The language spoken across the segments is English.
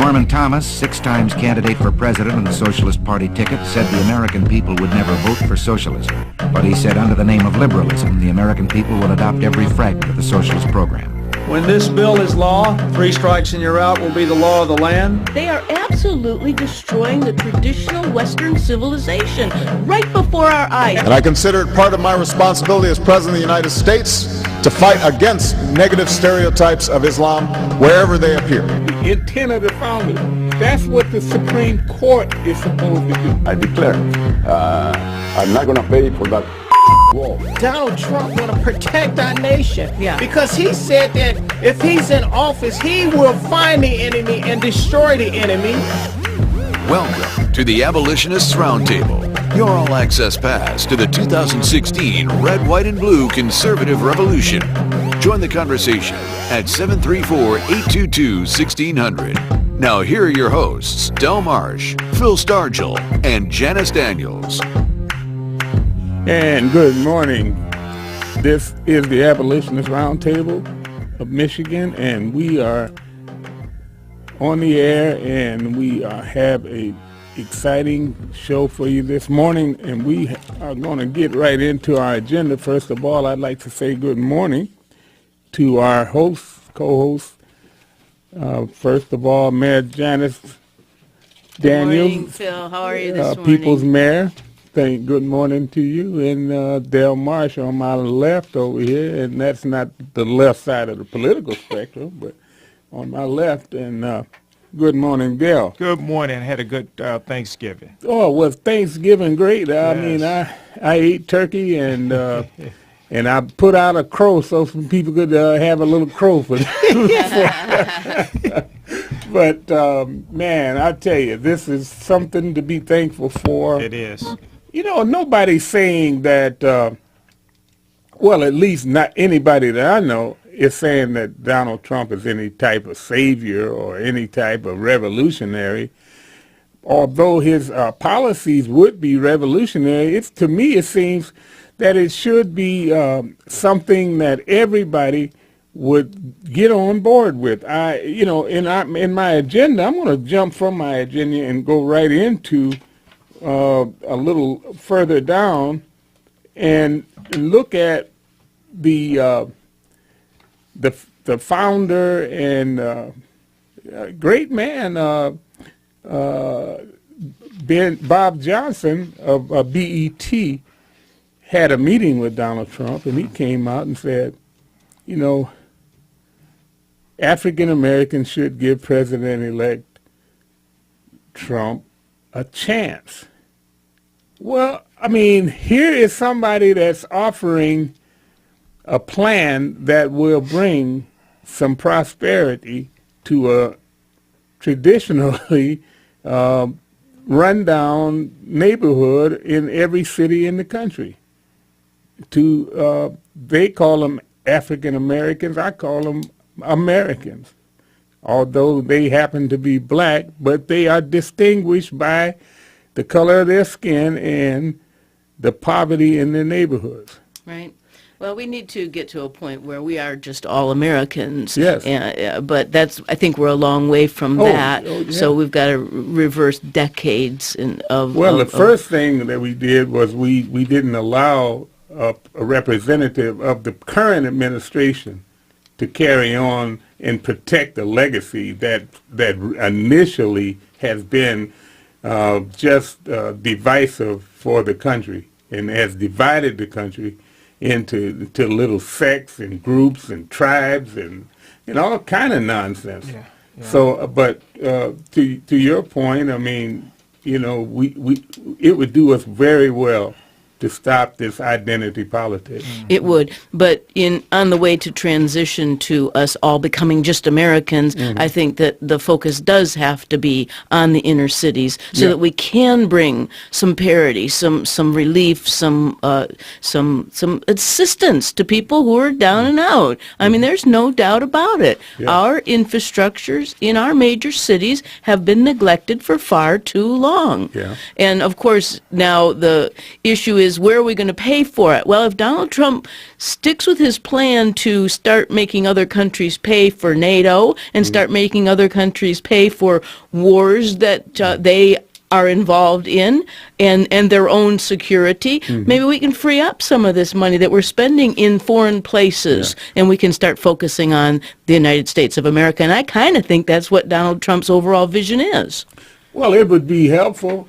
Norman Thomas, 6 times candidate for president on the Socialist Party ticket, said the American people would never vote for socialism. But he said under the name of liberalism, the American people will adopt every fragment of the socialist program. When this bill is law, 3 strikes and you're out will be the law of the land. They are absolutely destroying the traditional Western civilization right before our eyes. And I consider it part of my responsibility as President of the United States to fight against negative stereotypes of Islam wherever they appear. The intent of the founders, that's what the Supreme Court is supposed to do. I declare, I'm not going to pay for that wall. Donald Trump want to protect our nation because he said that if he's in office, he will find the enemy and destroy the enemy. Welcome to the Abolitionists Roundtable, your all-access pass to the 2016 Red, White, and Blue Conservative Revolution. Join the conversation at 734-822-1600. Now here are your hosts, Del Marsh, Phil Stargell, and Janice Daniels. And good morning. This is the Abolitionist Roundtable of Michigan, and we are on the air, and we have a exciting show for you this morning, and we are going to get right into our agenda. First of all, I'd like to say good morning to our co-host. First of all, Mayor Janice Daniels. Good morning, Phil. How are you this morning? People's Mayor. Good morning to you, and Del Marsh on my left over here, and that's not the left side of the political spectrum, but on my left, and good morning, Del. Good morning. I had a good Thanksgiving. Oh, was Thanksgiving great? Yes. I mean, I ate turkey, and and I put out a crow so some people could have a little crow for But, man, I tell you, this is something to be thankful for. It is. You know, nobody's saying that, well, at least not anybody that I know is saying that Donald Trump is any type of savior or any type of revolutionary. Although his policies would be revolutionary, to me it seems that it should be something that everybody would get on board with. In my agenda, I'm going to jump from my agenda and go right into a little further down and look at the founder and great man Bob Johnson of BET had a meeting with Donald Trump, and he came out and said, you know, African Americans should give President-elect Trump a chance. Well, I mean, here is somebody that's offering a plan that will bring some prosperity to a traditionally rundown neighborhood in every city in the country. They call them African Americans. I call them Americans, although they happen to be black, but they are distinguished by the color of their skin and the poverty in their neighborhoods. Right. Well, we need to get to a point where we are just all Americans. Yes. But I think we're a long way from that. Yeah. So we've got to reverse decades of. Well, the first thing that we did was we didn't allow a representative of the current administration to carry on and protect the legacy that initially has been just divisive for the country and has divided the country into little sects and groups and tribes and all kind of nonsense. Yeah. So, but to your point, I mean, you know, it would do us very well to stop this identity politics. It would, but on the way to transition to us all becoming just Americans, I think that the focus does have to be on the inner cities so that we can bring some parity, some relief, some assistance to people who are down and out. I mean, there's no doubt about it. Yeah. Our infrastructures in our major cities have been neglected for far too long. Yeah. And of course, now the issue is where are we going to pay for it? Well, if Donald Trump sticks with his plan to start making other countries pay for NATO and start making other countries pay for wars that they are involved in and their own security, maybe we can free up some of this money that we're spending in foreign places and we can start focusing on the United States of America. And I kind of think that's what Donald Trump's overall vision is. Well, it would be helpful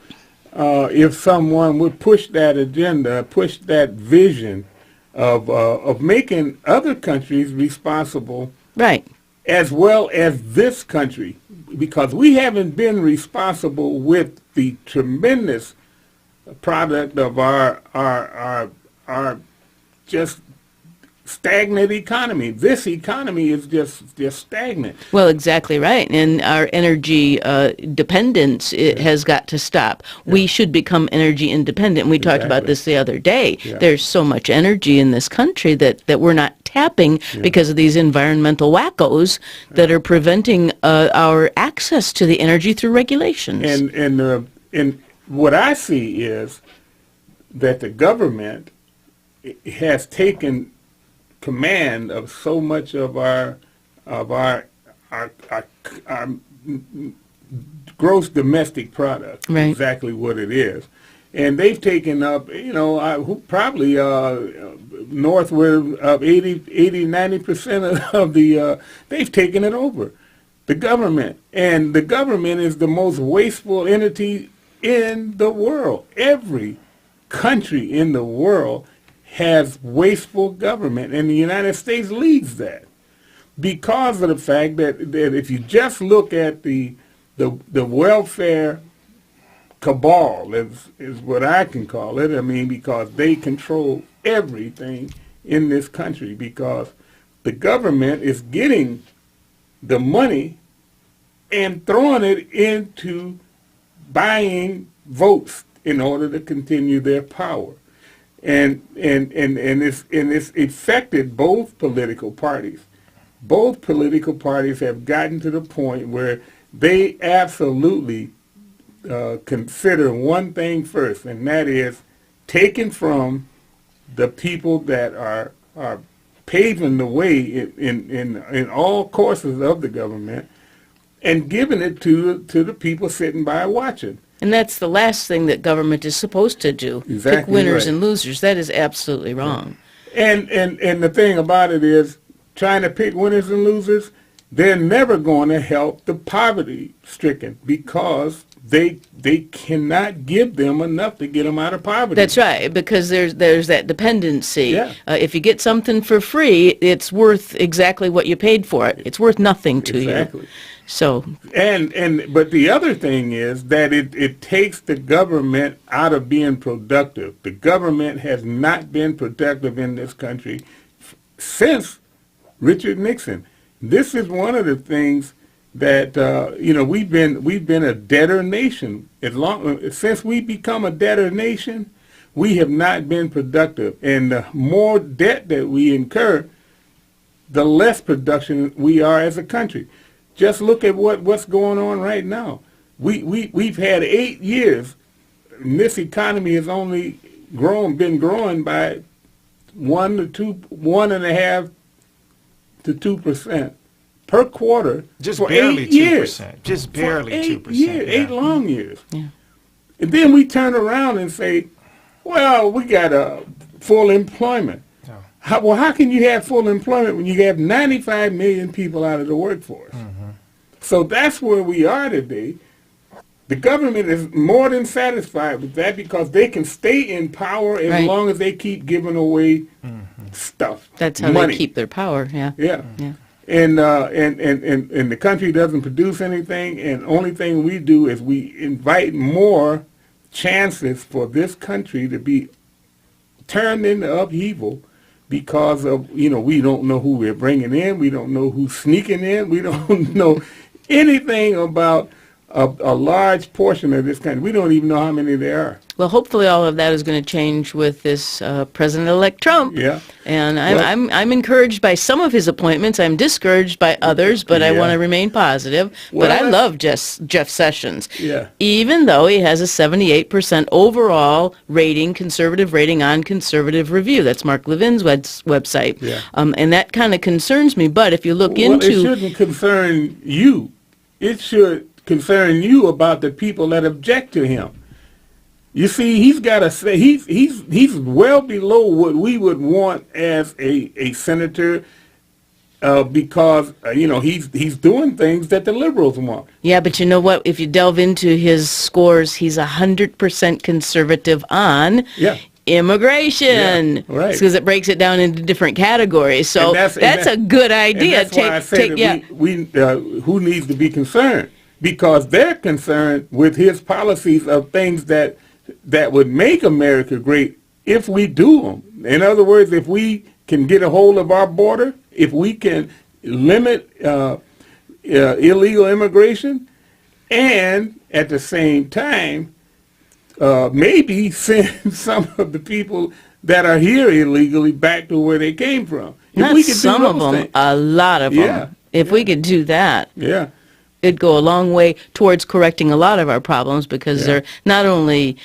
if someone would push that agenda, push that vision of making other countries responsible, right, as well as this country, because we haven't been responsible with the tremendous product of our just stagnant economy. This economy is just stagnant. Well, exactly right. And our energy dependence has got to stop. We should become energy independent. We talked about this the other day. There's so much energy in this country that we're not tapping because of these environmental wackos that are preventing our access to the energy through regulations. And what I see is that the government has taken command of so much of our gross domestic product, right. Exactly what it is, and they've taken up, probably northward of 80-90% of the. They've taken it over, the government, and the government is the most wasteful entity in the world. Every country in the world has wasteful government, and the United States leads that because of the fact that if you just look at the welfare cabal, is what I can call it. I mean, because they control everything in this country, because the government is getting the money and throwing it into buying votes in order to continue their power. And it's affected both political parties. Both political parties have gotten to the point where they absolutely consider one thing first, and that is taking from the people that are paving the way in all courses of the government and giving it to the people sitting by watching. And that's the last thing that government is supposed to do. Exactly pick winners right. and losers. That is absolutely wrong. And the thing about it is, trying to pick winners and losers, they're never going to help the poverty-stricken because they cannot give them enough to get them out of poverty. That's right, because there's that dependency. Yeah. If you get something for free, it's worth exactly what you paid for it. It's worth nothing to Exactly. you. So, but the other thing is that it takes the government out of being productive. The government has not been productive in this country since Richard Nixon. This is one of the things that we've been a debtor nation. Since we become a debtor nation, we have not been productive, and the more debt that we incur, the less production we are as a country. Just look at what's going on right now. We've had 8 years, and this economy has only been growing by 1.5 to 2% per quarter. Just for barely 8 years. 2%. Just barely 2%. Years, yeah. 8 long years. yeah. And then we turn around and say, well, we got full employment. Oh. How can you have full employment when you have 95 million people out of the workforce? Mm-hmm. So that's where we are today. The government is more than satisfied with that because they can stay in power as Right. long as they keep giving away stuff. That's how money. they keep their power, yeah. Yeah. Yeah. And the country doesn't produce anything, and only thing we do is we invite more chances for this country to be turned into upheaval because of, we don't know who we're bringing in, we don't know who's sneaking in, we don't know anything about a large portion of this country. We don't even know how many there are. Well, hopefully all of that is going to change with this President-elect Trump. Yeah. And I'm encouraged by some of his appointments. I'm discouraged by others, but I want to remain positive. Well, but I love Jeff Sessions. Yeah. Even though he has a 78% overall rating, conservative rating on Conservative Review. That's Mark Levin's website. Yeah. And that kind of concerns me. But if you look Well, into... it shouldn't concern you. It should concern you about the people that object to him. You see, he's got to say he's well below what we would want as a senator, because he's doing things that the liberals want. Yeah, but you know what? If you delve into his scores, he's 100% conservative on immigration. Yeah, right. Because it breaks it down into different categories. So that's a good idea. And that's why I say that we who needs to be concerned, because they're concerned with his policies of things that would make America great if we do them. In other words, if we can get a hold of our border, if we can limit illegal immigration, and at the same time, maybe send some of the people that are here illegally back to where they came from. Not some of them, a lot of them. If we could do that. Yeah. It'd go a long way towards correcting a lot of our problems, because they're not only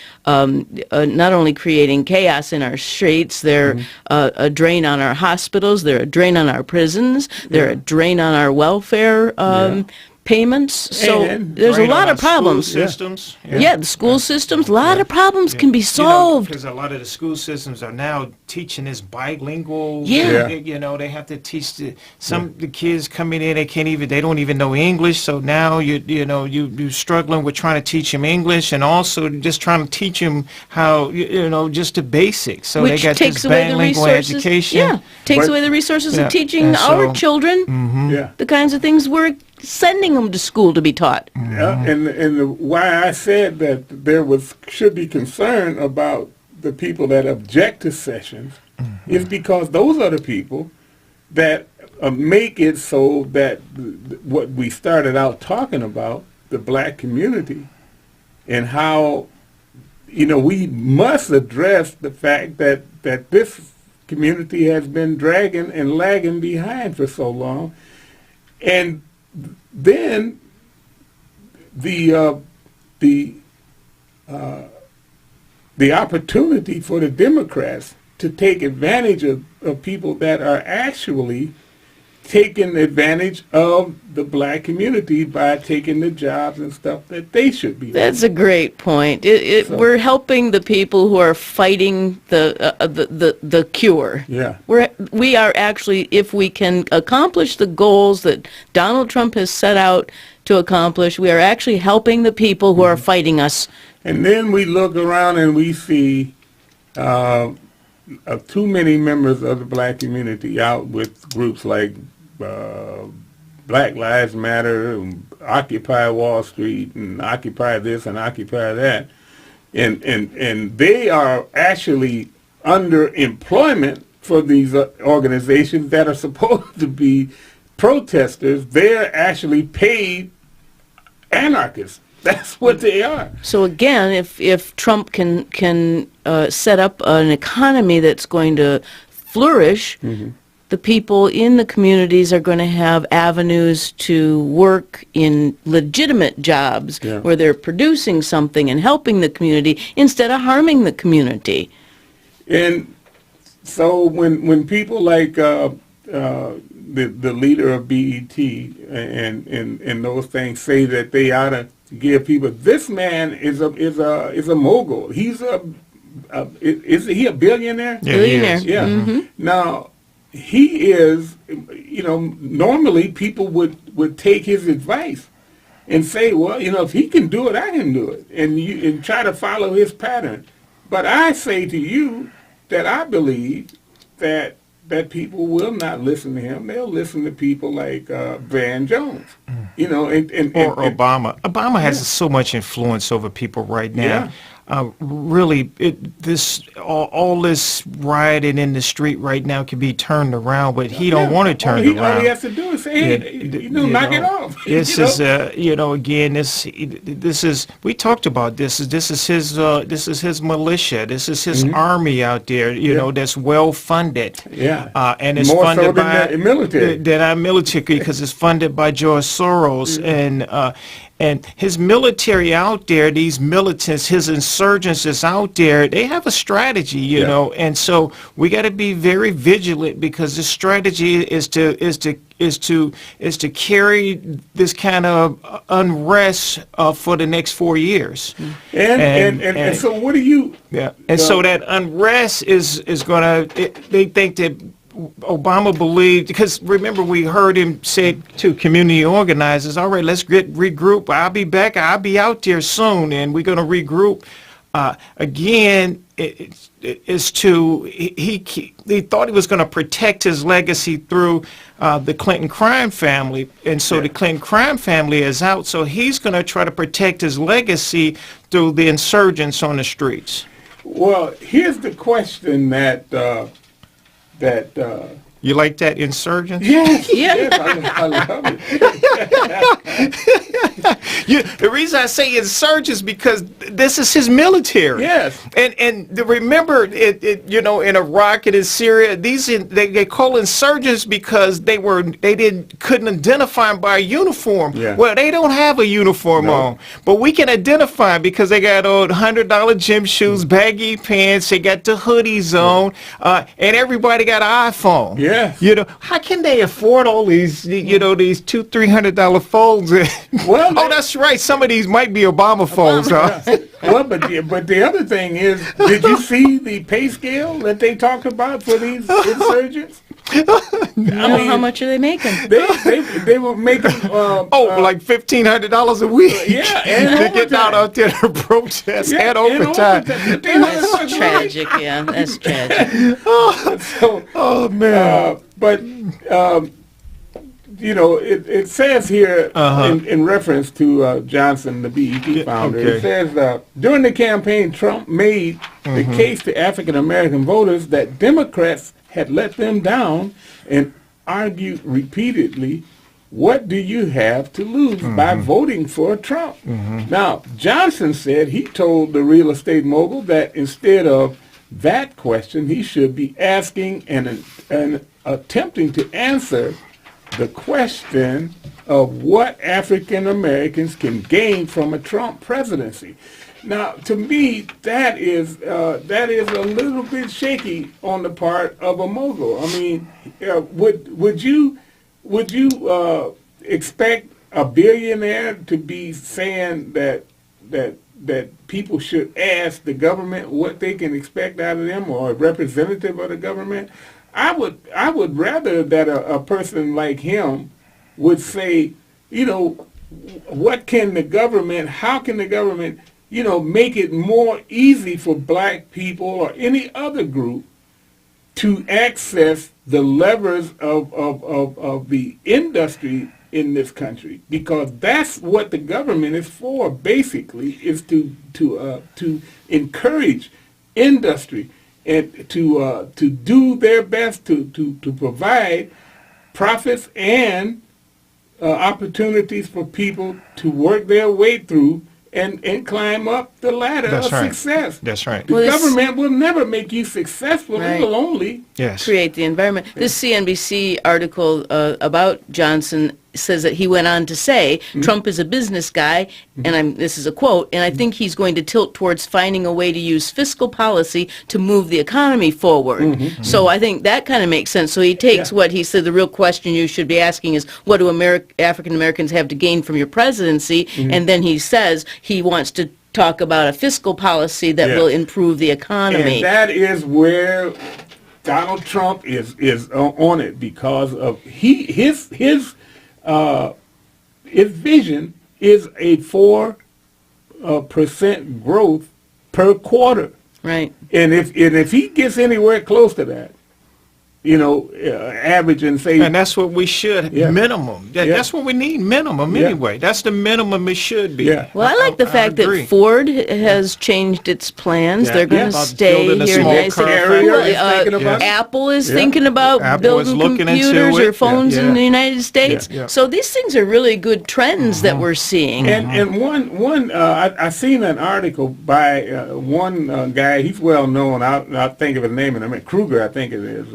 creating chaos in our streets, they're a drain on our hospitals, they're a drain on our prisons, they're a drain on our welfare payments. So there's a lot of problems. School systems. The school systems, a lot of problems can be solved. Because a lot of the school systems are now teaching this bilingual. Yeah. They have to teach the kids coming in. They don't even know English. So now you're struggling with trying to teach them English, and also just trying to teach them how just the basics. So Which they got takes this away the bilingual resources. education. Yeah, takes away the resources of teaching our children the kinds of things we're sending them to school to be taught. Yeah, and why I said that there should be concern about the people that object to Sessions is because those are the people that make it so that what we started out talking about, the black community, and how we must address the fact that this community has been dragging and lagging behind for so long, and then the opportunity for the Democrats to take advantage of people that are actually taking advantage of the black community by taking the jobs and stuff that they should be doing. That's a great point. We're helping the people who are fighting the cure. Yeah. We are actually, if we can accomplish the goals that Donald Trump has set out to accomplish, we are actually helping the people who are fighting us. And then we look around and we see too many members of the black community out with groups like Black Lives Matter, and Occupy Wall Street, and Occupy this and Occupy that, and they are actually under employment for these organizations that are supposed to be protesters. They're actually paid anarchists. That's what they are. So again, if Trump can set up an economy that's going to flourish, the people in the communities are going to have avenues to work in legitimate jobs where they're producing something and helping the community instead of harming the community. And so when people like the leader of BET and those things say that they ought to give people, this man is a mogul. He's is he a billionaire? Yeah, billionaire. Yeah. Now, he is, normally people would take his advice and say, well, if he can do it, I can do it, and try to follow his pattern. But I say to you that I believe that people will not listen to him. They'll listen to people like Van Jones, or Obama. Obama has so much influence over people right now. really, all this rioting in the street right now can be turned around, but he don't want to turn it around. All he has to do is say, hey, knock it off. This is, again, this is, we talked about this. This is his militia. This is his army out there, that's well funded. Yeah. And it's More funded so by the military. than our military, because it's funded by George Soros and his military out there. These militants, his insurgents is out there. They have a strategy, you know, and so we got to be very vigilant, because the strategy is to carry this kind of unrest for the next 4 years. And so what do you? Yeah, and so that unrest is going to. They think that Obama believed, because remember we heard him say to community organizers, "All right, let's regroup. I'll be back. I'll be out there soon, and we're going to regroup." Again, he thought he was going to protect his legacy through the Clinton crime family, and so the Clinton crime family is out. So he's going to try to protect his legacy through the insurgents on the streets. Well, here's the question that you like that, insurgents? Yes, Yeah. yes, I love it. The reason I say insurgents because this is his military. Yes. And remember, in Iraq and in Syria, they call insurgents because they couldn't identify them by a uniform. Yeah. Well, they don't have a uniform on, but we can identify them because they got old $100 gym shoes, baggy pants, they got the hoodies on, and everybody got an iPhone. Yes. How can they afford all these, these $200-300 phones? Well, that's right. Some of these might be Obama phones, huh? Well, but the other thing is, did you see the pay scale that they talked about for these insurgents? How much are they making? They were making like $1,500 a week. Yeah, and to get out there to protest and overtime. That's tragic. Yeah, that's tragic. So, man. It says here in reference to Johnson, the BET founder, it says during the campaign, Trump made the case to African American voters that Democrats had let them down and argued repeatedly, what do you have to lose by voting for Trump? Now, Johnson said he told the real estate mogul that instead of that question, he should be asking and attempting to answer the question of what African Americans can gain from a Trump presidency. Now, to me, that is a little bit shaky on the part of a mogul. I mean, would you expect a billionaire to be saying that people should ask the government what they can expect out of them, or a representative of the government? I would rather that a person like him would say, what can the government, how can the government, make it more easy for black people or any other group to access the levers of the industry in this country, because that's what the government is for. Basically, is to encourage industry and to do their best to provide profits and opportunities for people to work their way through and climb up the ladder of success. That's right. The government will never make you successful. It will only create the environment. This CNBC article about Johnson says that he went on to say, Trump is a business guy, and this is a quote, and I think he's going to tilt towards finding a way to use fiscal policy to move the economy forward. So I think that kind of makes sense. So he takes what he said, the real question you should be asking is, what do African Americans have to gain from your presidency? And then he says he wants to talk about a fiscal policy that will improve the economy. And that is where Donald Trump is on it, because of his vision is a 4% growth per quarter. Right. And if he gets anywhere close to that, average and say. And that's what we should, minimum. That's what we need, minimum anyway. That's the minimum it should be. Yeah. Well, I like the fact that Ford has changed its plans. They're going to stay here in the United States. Apple is thinking about building computers or phones in the United States. So these things are really good trends that we're seeing. And I seen an article by one guy. He's well known. I'll think of his name in a minute. Kruger, I think it is.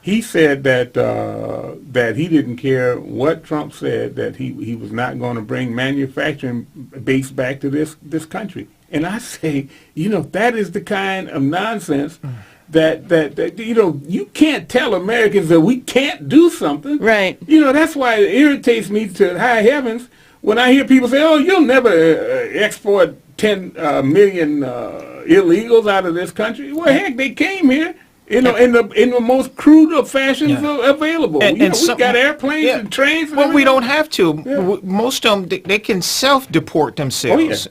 He said that that he didn't care what Trump said, that he was not going to bring manufacturing base back to this country. And I say, that is the kind of nonsense that you can't tell Americans that we can't do something. Right. That's why it irritates me to high heavens when I hear people say, "Oh, you'll never export 10 million illegals out of this country." Well, heck, they came here. In the most crude of fashions available. And we got airplanes and trains. Well, we don't have to. Most of them, they can self-deport themselves.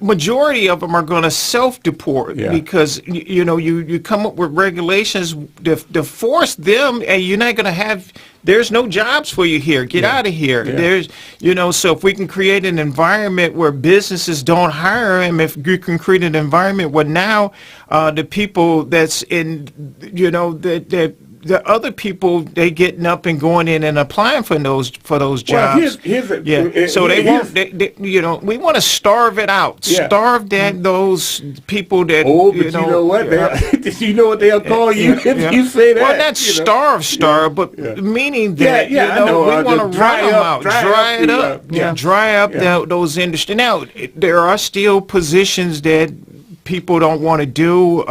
Majority of them are going to self-deport because you come up with regulations to force them, and you're not going to have. There's no jobs for you here. Get out of here. There's, so if we can create an environment where businesses don't hire them, if you can create an environment where now the people that's in, the other people, they getting up and going in and applying for those jobs. Well, so they won't. We want to starve it out. Starve those people that. Oh, but you know what? You know what they'll call you if you say that. Well, not starve, but meaning that we want to dry them out, dry up those industries. Now there are still positions that people don't want to do,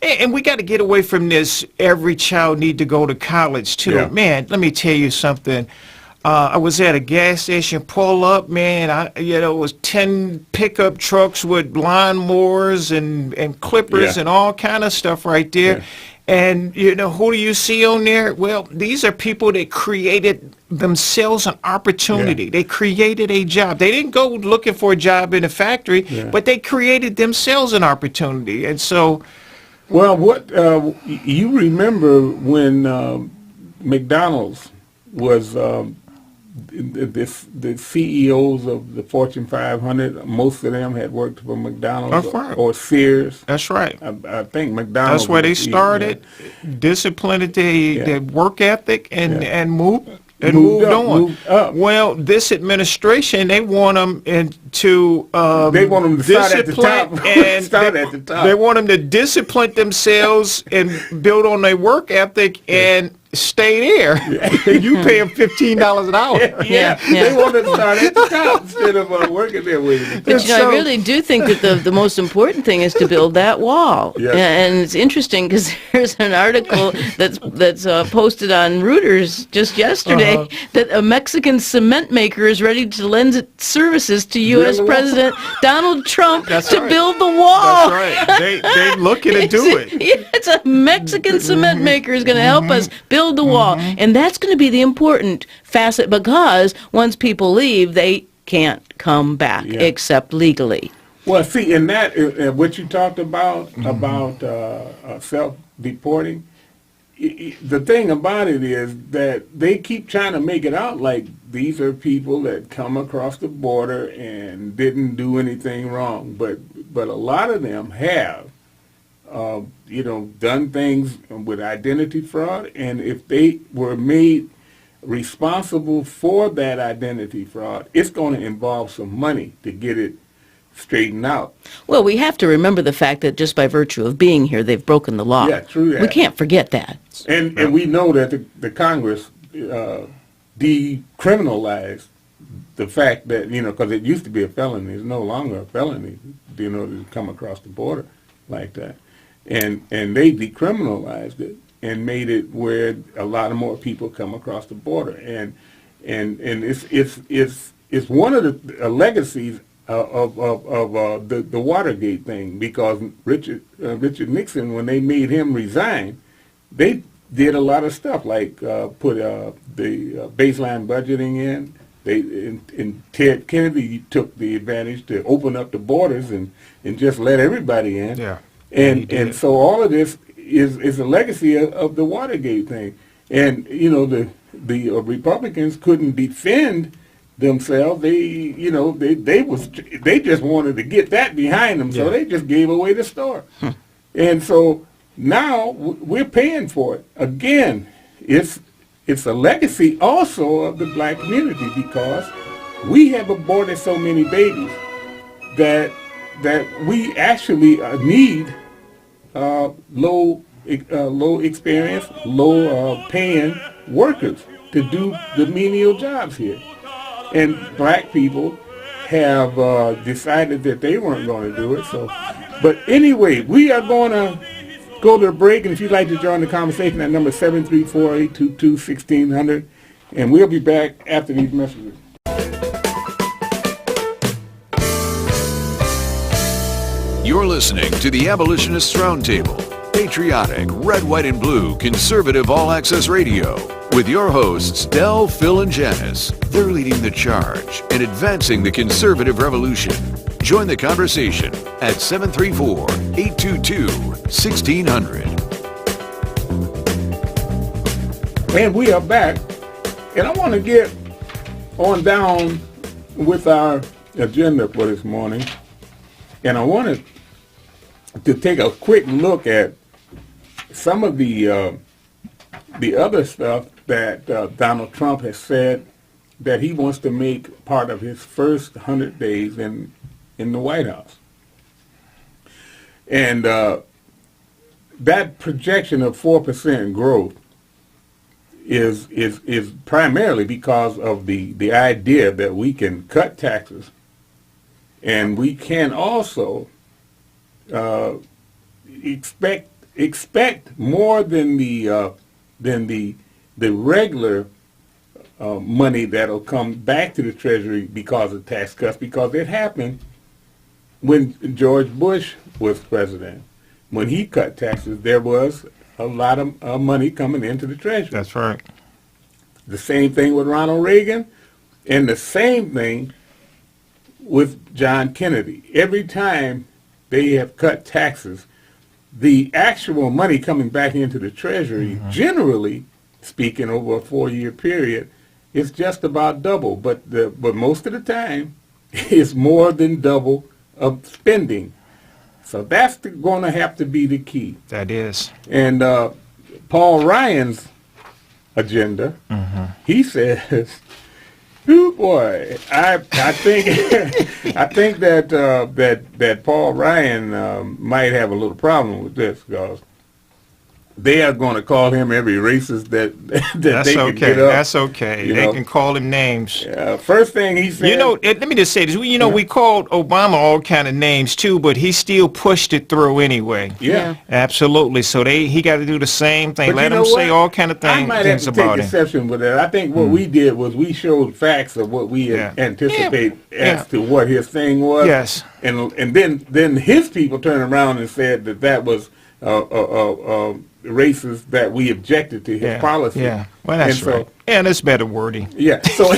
and we got to get away from this. Every child need to go to college too. Man, let me tell you something. I was at a gas station, pull up, man. It was 10 pickup trucks with lawnmowers and clippers and all kind of stuff right there. And, who do you see on there? Well, these are people that created themselves an opportunity. They created a job. They didn't go looking for a job in a factory, but they created themselves an opportunity. And so... Well, what you remember when McDonald's was... the CEOs of the Fortune 500, most of them had worked for McDonald's or Sears. That's right. I think McDonald's. That's where they started, disciplined their work ethic, and moved on. Well, this administration, they want them to they want them to start at the top. And start at the top. They want them to discipline themselves and build on their work ethic and stay there. You pay them $15 an hour. They want to start at the top instead of working their way. But I really do think that the most important thing is to build that wall. And it's interesting because there's an article that's posted on Reuters just yesterday that a Mexican cement maker is ready to lend its services to U.S. President Donald Trump to build the wall. That's right. They looking to do it. It's a Mexican cement maker is going to help us build the wall. And that's going to be the important facet because once people leave, they can't come back except legally. Well, see, in that, what you talked about self-deporting, the thing about it is that they keep trying to make it out like these are people that come across the border and didn't do anything wrong. But a lot of them have. Done things with identity fraud, and if they were made responsible for that identity fraud, it's going to involve some money to get it straightened out. Well, we have to remember the fact that just by virtue of being here, they've broken the law. Yeah, true that. We can't forget that. And we know that the Congress decriminalized the fact that, because it used to be a felony, it's no longer a felony, to come across the border like that. And they decriminalized it and made it where a lot of more people come across the border. And it's one of the legacies of the Watergate thing, because Richard Nixon, when they made him resign, they did a lot of stuff like put the baseline budgeting in. And Ted Kennedy took the advantage to open up the borders and just let everybody in. Yeah. And so all of this, is a legacy of the Watergate thing. And, you know, the Republicans couldn't defend themselves. They just wanted to get that behind them, so they just gave away the store. And so now we're paying for it. Again, it's a legacy also of the black community, because we have aborted so many babies that we actually need low experience, low paying workers to do the menial jobs here. And black people have decided that they weren't going to do it. So, but anyway, we are going to go to a break, and if you'd like to join the conversation, that number is 734-822-1600, and we'll be back after these messages. You're listening to the Abolitionists Roundtable, patriotic, red, white, and blue, conservative all-access radio, with your hosts, Del, Phil, and Janice. They're leading the charge and advancing the conservative revolution. Join the conversation at 734-822-1600. And we are back, and I want to get on down with our agenda for this morning, and I wanted to take a quick look at some of the other stuff that Donald Trump has said that he wants to make part of his first 100 days in the White House. And that projection of 4% growth is primarily because of the idea that we can cut taxes, and we can also expect more than the regular money that'll come back to the Treasury because of tax cuts, because it happened when George Bush was president. When he cut taxes, there was a lot of money coming into the Treasury. That's right. The same thing with Ronald Reagan, and the same thing with John Kennedy. Every time they have cut taxes, the actual money coming back into the Treasury, generally speaking, over a 4-year period, is just about double. But most of the time, it's more than double of spending. So that's going to have to be the key. That is. And Paul Ryan's agenda, he says, "Ooh, boy, I think I think that Paul Ryan might have a little problem with this, because they are going to call him every racist that they can get up. That's okay. They can call him names. First thing he said. You know, let me just say this. We called Obama all kind of names too, but he still pushed it through anyway. Yeah. Absolutely. So he got to do the same thing. But Let him say all kind of things I might have to take exception with that. I think what we did was we showed facts of what we anticipate as to what his thing was. Yes. And then his people turned around and said that was racist, that we objected to his policy. Yeah, well, that's right. And it's better wording. Yeah. So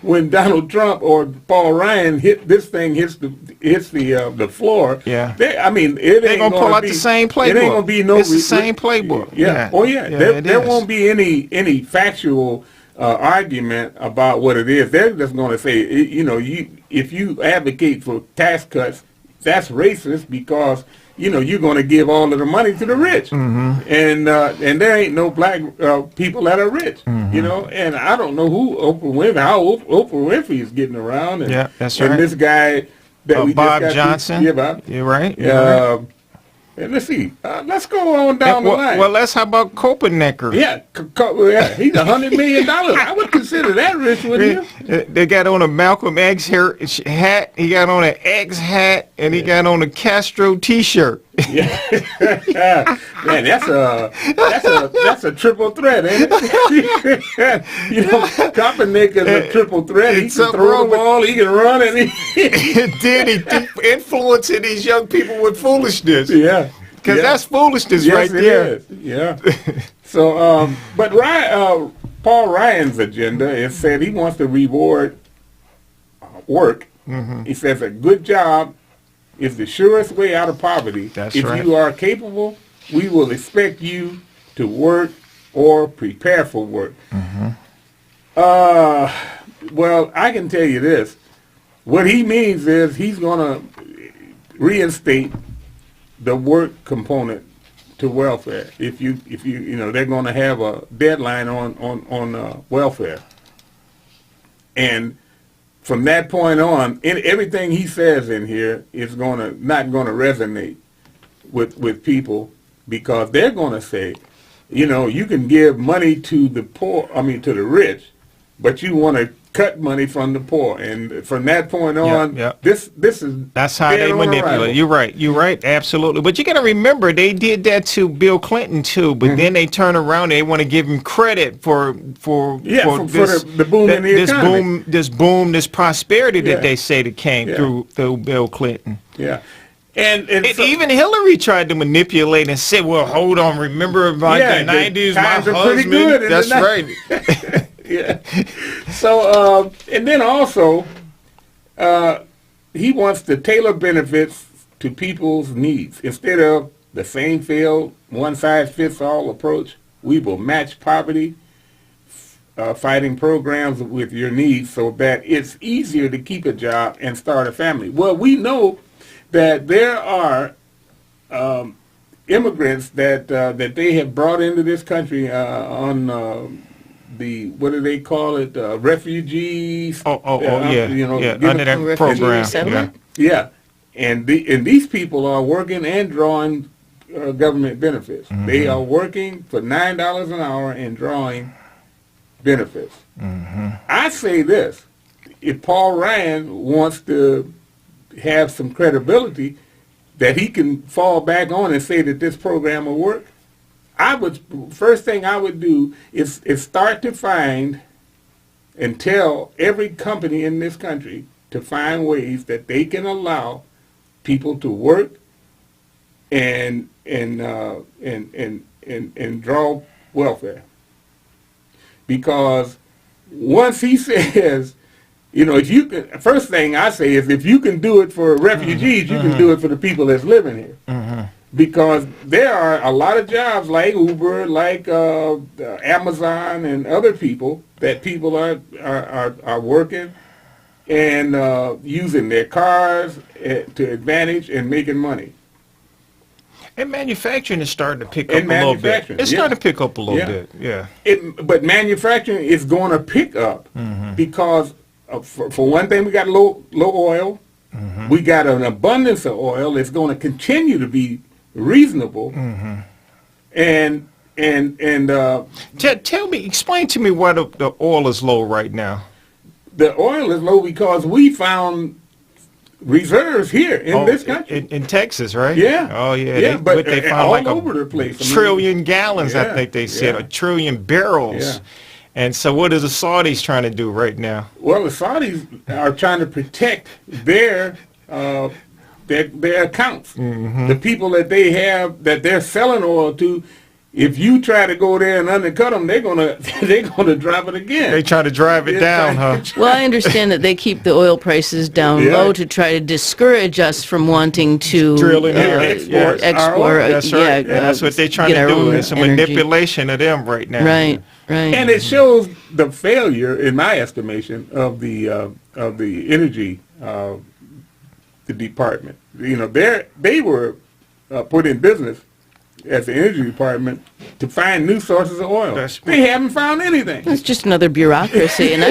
when Donald Trump or Paul Ryan hits the floor. Yeah. They're gonna pull out the same playbook. It ain't gonna be no. It's the same playbook. Yeah. Oh yeah. There won't be any factual argument about what it is. They're just going to say, if you advocate for tax cuts, that's racist, because you're going to give all of the money to the rich, and there ain't no black people that are rich, and I don't know how Oprah Winfrey is getting around, and, that's right. And this guy that Bob Johnson, Bob. You're right. And let's see. Let's go on down the line. Well, how about Copernicker? Yeah, he's $100 million. I would consider that rich, wouldn't you? They got on a Malcolm X hat. He got on an X hat, and he got on a Castro T-shirt. Yeah. Man, that's a triple threat, ain't it? Copernicker is a triple threat. He can throw the ball, he can run, and he influencing these young people with foolishness. Yeah. Because that's foolishness right there. Is. Yeah. So, but Paul Ryan's agenda is said he wants to reward work. He says a good job is the surest way out of poverty. That's if right. you are capable, we will expect you to work or prepare for work. Well, I can tell you this. What he means is he's going to reinstate the work component to welfare. If you they're going to have a deadline on welfare, and from that point on, everything he says in here is not going to resonate with people, because they're going to say, you can give money to the poor, to the rich, but you want to cut money from the poor, and from that point on, this is that's how they manipulate. You're right, absolutely. But you got to remember, they did that to Bill Clinton too. But then they turn around and they want to give him credit for the boom in the economy. This prosperity that they say that came through Bill Clinton. Yeah. And so, even Hillary tried to manipulate and say, "Well, hold on, remember about the '90s? My times are husband." pretty good. That's right. Yeah. So, and then also, he wants to tailor benefits to people's needs. Instead of the same field, one-size-fits-all approach, we will match poverty fighting programs with your needs so that it's easier to keep a job and start a family. Well, we know that there are immigrants that they have brought into this country on what do they call it? Refugees. Under that program. Yeah. And these people are working and drawing government benefits. They are working for $9 an hour and drawing benefits. I say this: if Paul Ryan wants to have some credibility that he can fall back on and say that this program will work, first thing I would do is start to find and tell every company in this country to find ways that they can allow people to work and draw welfare. Because once he says, if you can, first thing I say is, if you can do it for refugees, you can do it for the people that's living here. Because there are a lot of jobs like Uber, like Amazon and other people that people are working and using their cars to advantage and making money. And manufacturing is starting to pick up a little bit. It's starting to pick up a little bit, yeah. But manufacturing is going to pick up because, for one thing, we got low oil. We got an abundance of oil. It's going to continue to be reasonable. And explain to me why the oil is low right now. The oil is low because we found reserves here in this country. In Texas, right? Yeah. Oh, yeah. But they found all like over the place. Trillion gallons, I think they said, a trillion barrels. Yeah. And so what are the Saudis trying to do right now? Well, the Saudis are trying to protect their accounts. The people that they have, that they're selling oil to. If you try to go there and undercut them, they're gonna drop it again. They try to drive it down, huh? Well, I understand that they keep the oil prices down low to try to discourage us from wanting to drill in here, export. That's right. That's what they're trying to do. It's a manipulation of them right now. Right. And it shows the failure, in my estimation, of the energy the department. They were put in business as the energy department to find new sources of oil. They haven't found anything. It's just another bureaucracy, and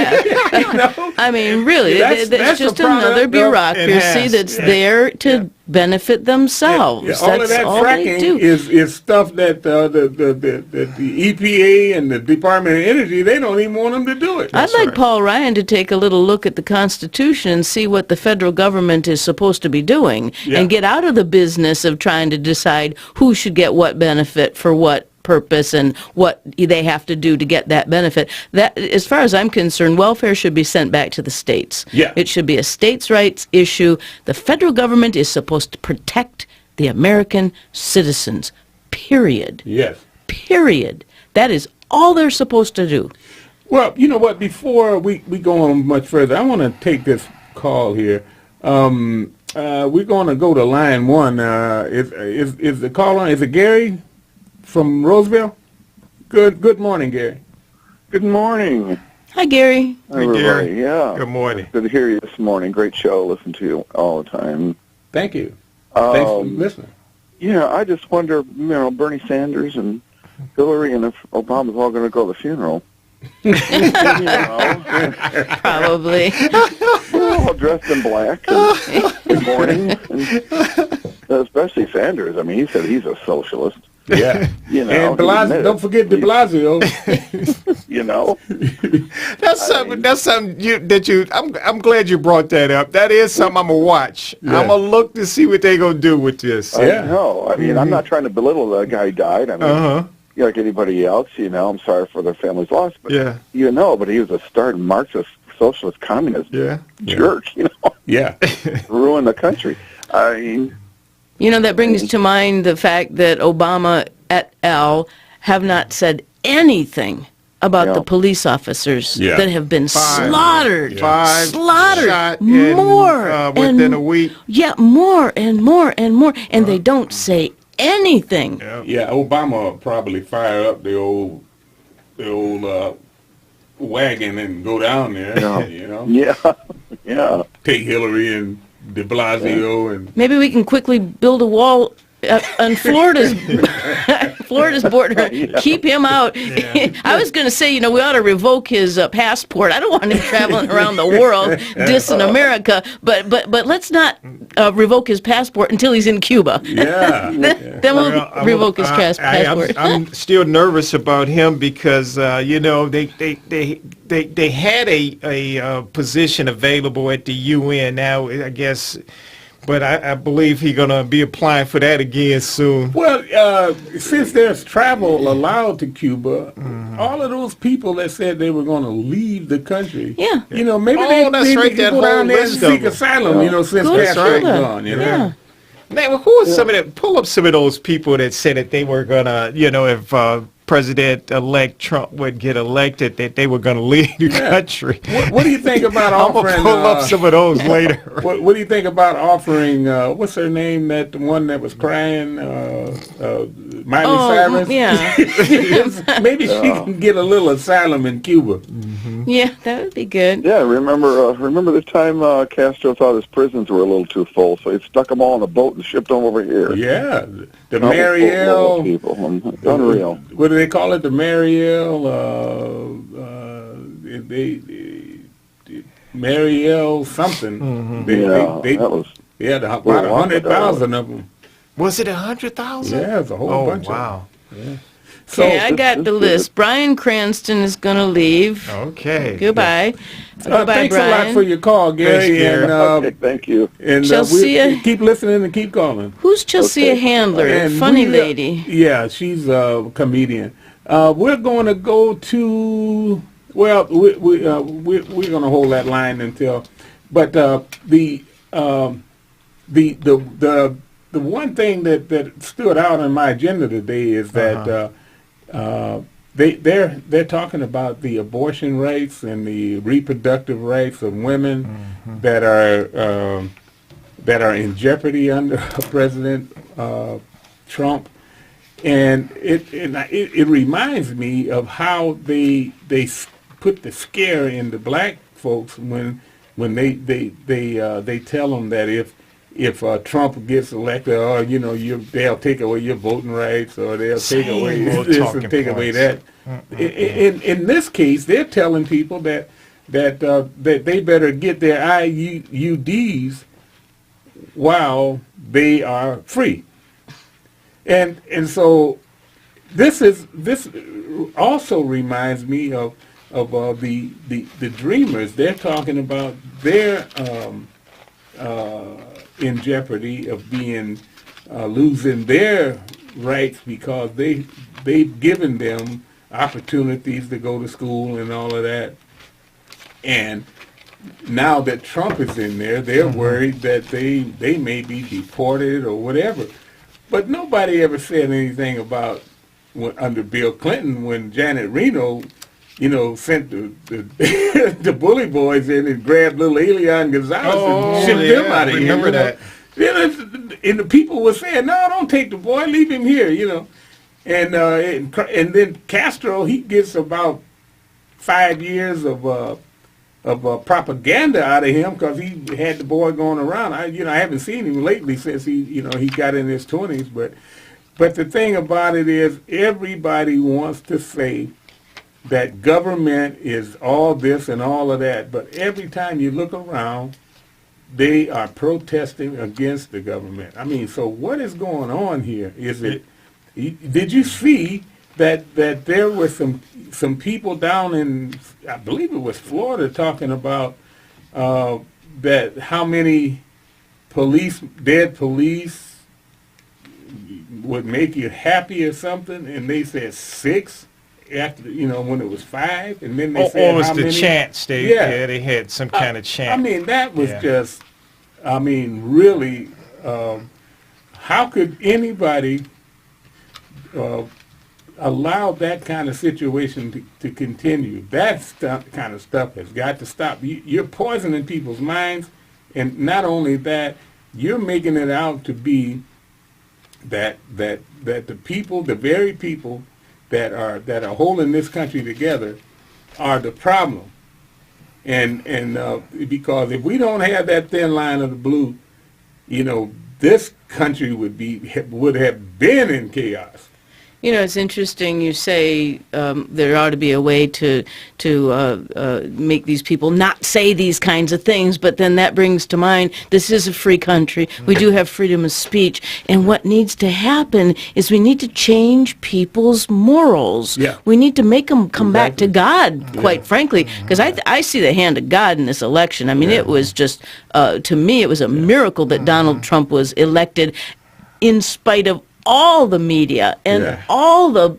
I mean, really, that's just another bureaucracy that's there to benefit themselves. All that's of that all fracking they do. is stuff that the EPA and the Department of Energy, they don't even want them to do it. I'd like Paul Ryan to take a little look at the Constitution and see what the federal government is supposed to be doing and get out of the business of trying to decide who should get what benefit for what purpose and what they have to do to get that benefit. That, as far as I'm concerned, welfare should be sent back to the states. It should be a states' rights issue. The federal government is supposed to protect the American citizens, period. Yes. Period. That is all they're supposed to do. Well, you know what, before we go on much further, I want to take this call here. We're going to go to line one. Is the call on? Is it Gary from Roseville? Good morning, Gary. Good morning. Hi, Gary. Hi, Gary. Yeah. Good morning. Good to hear you this morning. Great show. Listen to you all the time. Thank you. Thanks for listening. Yeah, I just wonder, Bernie Sanders and Hillary and if Obama's all going to go to the funeral. Probably. All dressed in black and mourning. And especially Sanders. I mean, he said he's a socialist. Yeah. And Blasio, don't forget de Blasio. That's something I'm glad you brought that up. That is something I'm gonna watch. Yeah. I'm gonna look to see what they're gonna do with this. I know. I mean, I'm not trying to belittle the guy who died. I mean, like anybody else, I'm sorry for their family's loss. But but he was a starved Marxist, socialist, communist jerk. Ruined the country. I mean. That brings to mind the fact that Obama et al. Have not said anything about the police officers that have been slaughtered. Slaughtered. More. Within a week. Yeah, more and more and more. And they don't say anything. Yeah, Obama will probably fire up the old wagon and go down there, Yeah. Take Hillary and de Blasio and maybe we can quickly build a wall on Florida's border. Keep him out. I was going to say, we ought to revoke his passport. I don't want him traveling around the world dissing America, but let's not revoke his passport until he's in Cuba. Then we'll revoke his passport. I'm still nervous about him because they had a position available at the UN. Now I guess. But I believe he's going to be applying for that again soon. Well, since there's travel allowed to Cuba, all of those people that said they were going to leave the country, maybe they could go down there and seek asylum, since Castro's gone, Man, who are some of that? Pull up some of those people that said that they were going to, if President-elect Trump would get elected, that they were going to leave the country. What do you think about offering? I'm going to pull up some of those later. What do you think about offering, what's her name, that one that was crying, Miley Cyrus? Yeah. Maybe she can get a little asylum in Cuba. Yeah, that would be good. Yeah, remember the time Castro thought his prisons were a little too full, so he stuck them all on a boat and shipped them over here. Yeah, the Mariel people, unreal. What do they call it? The Mariel, Mariel something. They had about 100,000 of them. Was it 100,000? Yeah, it's a whole bunch. Oh, wow. Yeah. So I got the list. Bryan Cranston is going to leave. Okay. Goodbye. Goodbye, thanks Brian. a lot for your call, Gary. Thanks, Gary. Okay, thank you. And Chelsea, keep listening and keep calling. Who's Chelsea Handler? And Funny lady. Yeah, she's a comedian. We're going to go to. Well, we're going to hold that line until. But the one thing that stood out on my agenda today is that. They're talking about the abortion rights and the reproductive rights of women that are in jeopardy under President Trump, and it reminds me of how they put the scare into black folks when they tell them that if Trump gets elected, or they'll take away your voting rights, or they'll take away this and take away that. In this case, they're telling people that they better get their IUDs while they are free, and so this also reminds me of the Dreamers. They're talking about their in jeopardy of being losing their rights because they've given them opportunities to go to school and all of that. And now that Trump is in there, they're worried that they may be deported or whatever. But nobody ever said anything about under Bill Clinton when Janet Reno sent the bully boys in and grabbed little Elian Gonzalez and shipped them out of here. Remember that? And the people were saying, "No, don't take the boy, leave him here," And then Castro, he gets about 5 years of propaganda out of him because he had the boy going around. I haven't seen him lately since he got in his 20s. But the thing about it is, everybody wants to say that government is all this and all of that. But every time you look around, they are protesting against the government. I mean, so what is going on here? Did you see that there were some people down in, I believe it was Florida, talking about that how many dead police would make you happy or something, and they said 6 after when it was 5, and then they said how many. The chants they had some kind of chant. I mean, that was just, really, how could anybody allow that kind of situation to continue? That kind of stuff has got to stop. You're poisoning people's minds, and not only that, you're making it out to be that the people, the very people that are holding this country together, are the problem. And because if we don't have that thin line of the blue, this country would have been in chaos. It's interesting you say there ought to be a way to make these people not say these kinds of things, but then that brings to mind this is a free country. We do have freedom of speech, and what needs to happen is we need to change people's morals. Yeah. We need to make them come back to God, quite frankly, because I see the hand of God in this election. I mean, it was just, to me, it was a miracle that Donald Trump was elected in spite of all the media and all the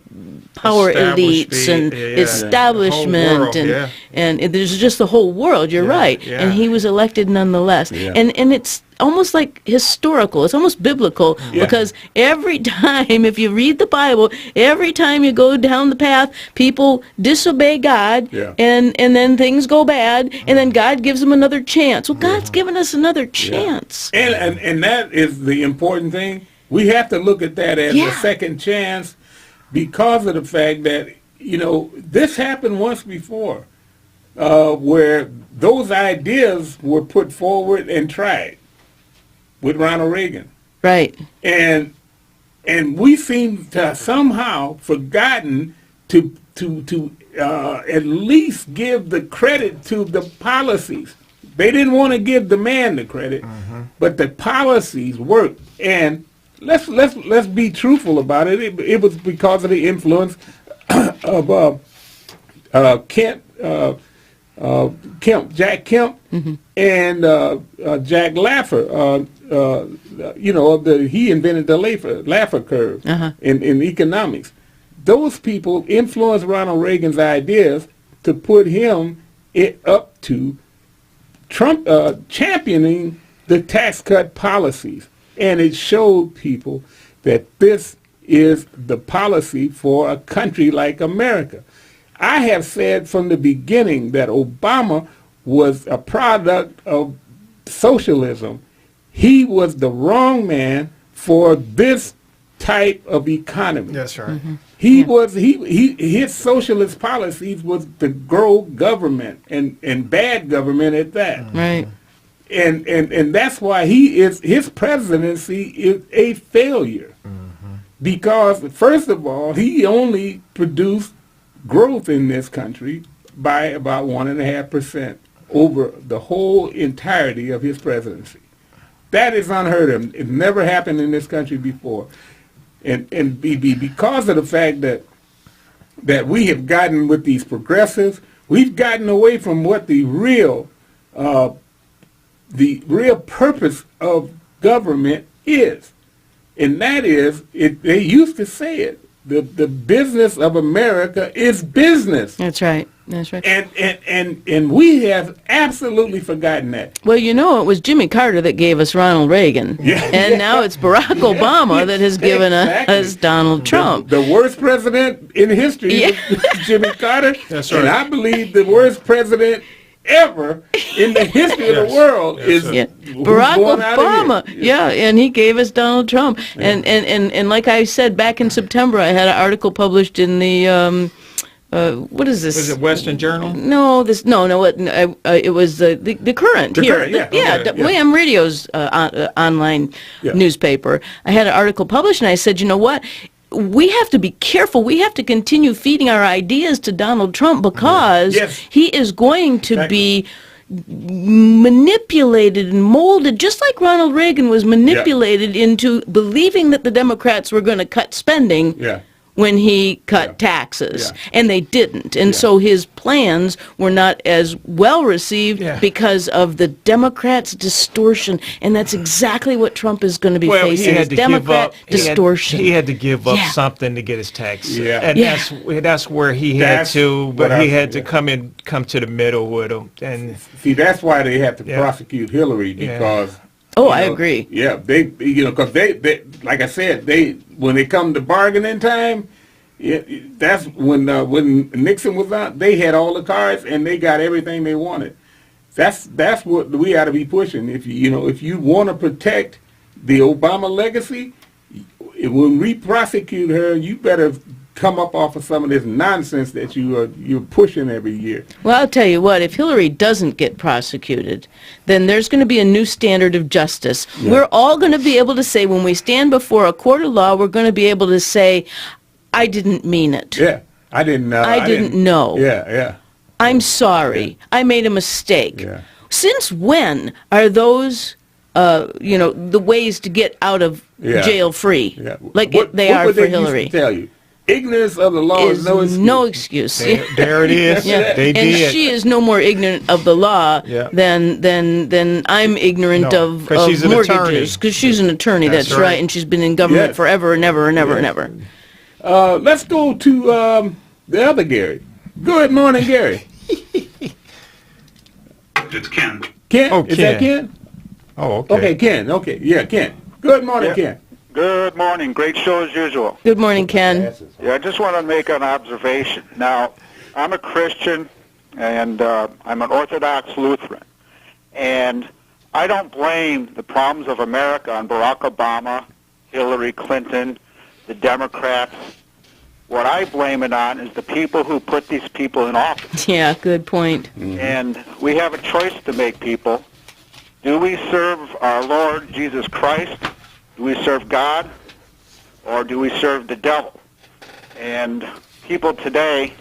power elites and establishment and there's just the whole world. You're right. And he was elected nonetheless. And it's almost like historical. It's almost biblical because every time, if you read the Bible, every time you go down the path, people disobey God and then things go bad and then God gives them another chance. Well, God's given us another chance. And that is the important thing. We have to look at that as a second chance because of the fact that, this happened once before where those ideas were put forward and tried with Ronald Reagan. Right. And we seem to somehow forgotten to at least give the credit to the policies. They didn't want to give the man the credit, but the policies worked. And let's be truthful about it. It was because of the influence of Jack Kemp, and Jack Laffer. He invented the Laffer curve in economics. Those people influenced Ronald Reagan's ideas to put him up to Trump championing the tax cut policies. And it showed people that this is the policy for a country like America. I have said from the beginning that Obama was a product of socialism. He was the wrong man for this type of economy. That's right. His socialist policies was to grow government and bad government at that. Right. And that's why his presidency is a failure. Because, first of all, he only produced growth in this country by about 1.5% over the whole entirety of his presidency. That is unheard of. It never happened in this country before. And because of the fact that we have gotten with these progressives, we've gotten away from what the real purpose of government is. And that is, they used to say it, the business of America is business. That's right. That's right. And we have absolutely forgotten that. Well, you know, it was Jimmy Carter that gave us Ronald Reagan. Yeah. And now it's Barack Obama that has given us Donald Trump. The worst president in history was Jimmy Carter. That's right. And I believe the worst president ever in the history of the world is Barack Obama. Yeah, and he gave us Donald Trump. Yeah. And like I said, back in September, I had an article published in the what is this? Was it Western Journal? No, it was the Current here. Wham Radio's online newspaper. I had an article published, and I said, you know what? We have to be careful. We have to continue feeding our ideas to Donald Trump because he is going to be manipulated and molded, just like Ronald Reagan was manipulated into believing that the Democrats were going to cut spending. Yeah. When he cut taxes, and they didn't. And so his plans were not as well received because of the Democrats' distortion, and that's exactly what Trump is going to be facing, is Democrat distortion. He had to give up something to get his tax. And that's where he had to, but he had to come to the middle with him. And see, that's why they have to prosecute Hillary, because I agree. Yeah, because they, like I said, when they come to bargaining time, that's when Nixon was out. They had all the cards and they got everything they wanted. That's what we ought to be pushing. If you want to protect the Obama legacy, when we prosecute her, you better come up off of some of this nonsense that you're pushing every year. Well, I'll tell you what, if Hillary doesn't get prosecuted, then there's going to be a new standard of justice. Yeah. We're all going to be able to say, when we stand before a court of law, we're going to be able to say, I didn't mean it. Yeah, I didn't know. Yeah. I'm sorry. I made a mistake. Yeah. Since when are those the ways to get out of jail free? Yeah. Like they are for Hillary. Used to tell you? Ignorance of the law is no excuse. There it is. They did. And she is no more ignorant of the law than I'm ignorant of mortgages, because she's an attorney. That's right, and she's been in government forever and ever and ever and ever. Let's go to the other Gary. Good morning, Gary. It's Ken. Ken? Oh, is that Ken? Oh, okay. Okay, Ken. Okay, yeah, Ken. Good morning, Ken. Good morning. Great show as usual. Good morning, Ken. Yeah, I just want to make an observation. Now, I'm a Christian, and I'm an Orthodox Lutheran. And I don't blame the problems of America on Barack Obama, Hillary Clinton, the Democrats. What I blame it on is the people who put these people in office. Yeah, good point. Mm-hmm. And we have a choice to make, people. Do we serve our Lord Jesus Christ? Do we serve God, or do we serve the devil? And people today,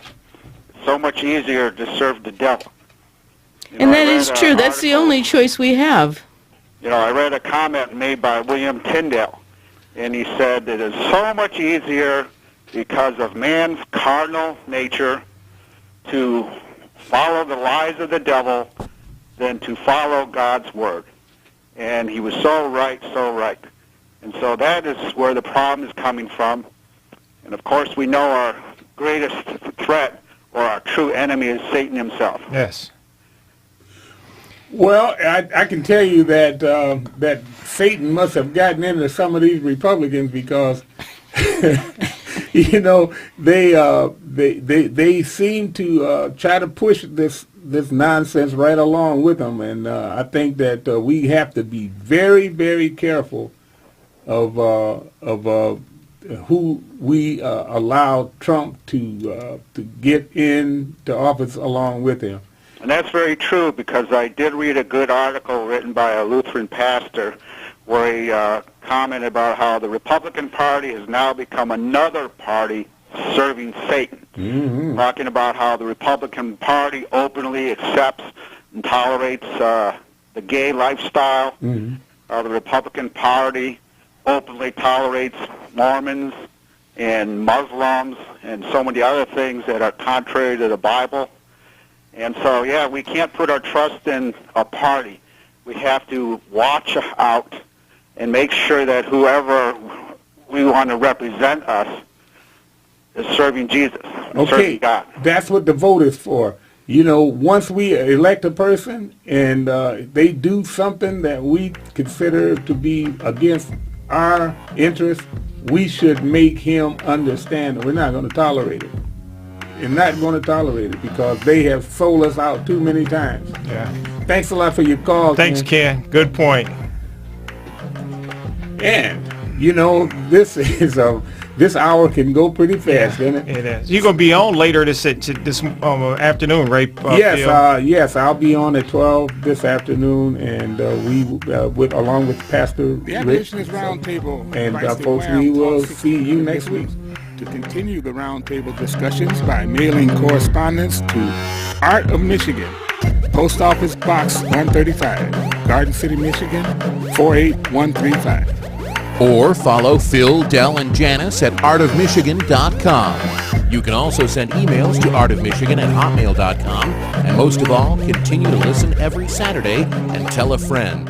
it's so much easier to serve the devil. And that is true. That's the only choice we have. I read a comment made by William Tyndale, and he said it is so much easier because of man's carnal nature to follow the lies of the devil than to follow God's word. And he was so right, so right. And so that is where the problem is coming from. And of course, we know our greatest threat, or our true enemy, is Satan himself. Yes. Well, I can tell you that that Satan must have gotten into some of these Republicans, because they seem to try to push this nonsense right along with them, and I think that we have to be very, very careful of who we allow Trump to get into office along with him. And that's very true, because I did read a good article written by a Lutheran pastor where he commented about how the Republican Party has now become another party serving Satan. Mm-hmm. Talking about how the Republican Party openly accepts and tolerates the gay lifestyle. Mm-hmm. How the Republican Party openly tolerates Mormons and Muslims and so many other things that are contrary to the Bible. And so, we can't put our trust in a party. We have to watch out and make sure that whoever we want to represent us is serving Jesus, Okay, serving God. that's what the vote is for. You know, once we elect a person and they do something that we consider to be against our interests, we should make him understand that we're not going to tolerate it. We're not going to tolerate it because they have sold us out too many times. Yeah. Thanks a lot for your call. Thanks, Ken. Good point. And, you know, this hour can go pretty fast, isn't it? It is. You're going to be on later this afternoon, right? Yes, Phil? yes, I'll be on at 12 this afternoon, and along with Pastor The Rick. Abolitionist Roundtable. And invites the folks, Wild we will Talk see you next week. To continue the roundtable discussions by mailing correspondence to Art of Michigan, Post Office Box 135, Garden City, Michigan 48135. Or follow Phil, Del, and Janice at artofmichigan.com. You can also send emails to artofmichigan@hotmail.com. And most of all, continue to listen every Saturday and tell a friend.